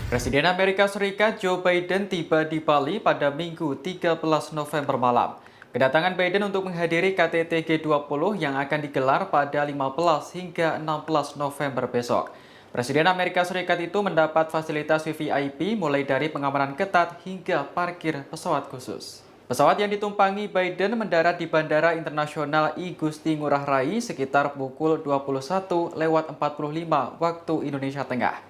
Presiden Amerika Serikat Joe Biden tiba di Bali pada Minggu 13 November malam. Kedatangan Biden untuk menghadiri KTT G20 yang akan digelar pada 15 hingga 16 November besok. Presiden Amerika Serikat itu mendapat fasilitas VVIP mulai dari pengamanan ketat hingga parkir pesawat khusus. Pesawat yang ditumpangi Biden mendarat di Bandara Internasional I Gusti Ngurah Rai sekitar pukul 21:45 waktu Indonesia Tengah.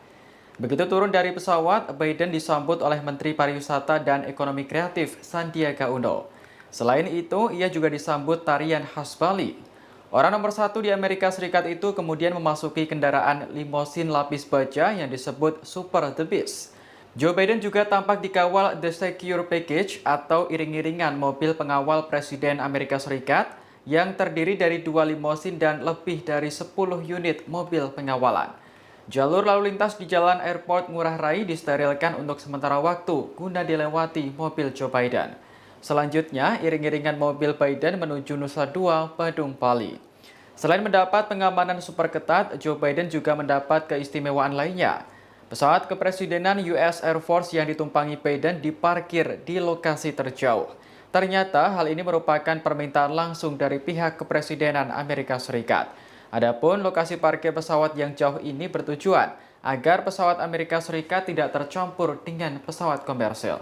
Begitu turun dari pesawat, Biden disambut oleh Menteri Pariwisata dan Ekonomi Kreatif Sandiaga Uno. Selain itu, ia juga disambut tarian khas Bali. Orang nomor satu di Amerika Serikat itu kemudian memasuki kendaraan limosin lapis baja yang disebut Super The Beast. Joe Biden juga tampak dikawal The Secure Package atau iring-iringan mobil pengawal Presiden Amerika Serikat yang terdiri dari 2 limosin dan lebih dari 10 unit mobil pengawalan. Jalur lalu lintas di Jalan Airport Ngurah Rai disterilkan untuk sementara waktu guna dilewati mobil Joe Biden. Selanjutnya, iring-iringan mobil Biden menuju Nusa Dua, Badung, Bali. Selain mendapat pengamanan super ketat, Joe Biden juga mendapat keistimewaan lainnya. Pesawat kepresidenan US Air Force yang ditumpangi Biden diparkir di lokasi terjauh. Ternyata hal ini merupakan permintaan langsung dari pihak kepresidenan Amerika Serikat. Adapun lokasi parkir pesawat yang jauh ini bertujuan agar pesawat Amerika Serikat tidak tercampur dengan pesawat komersil.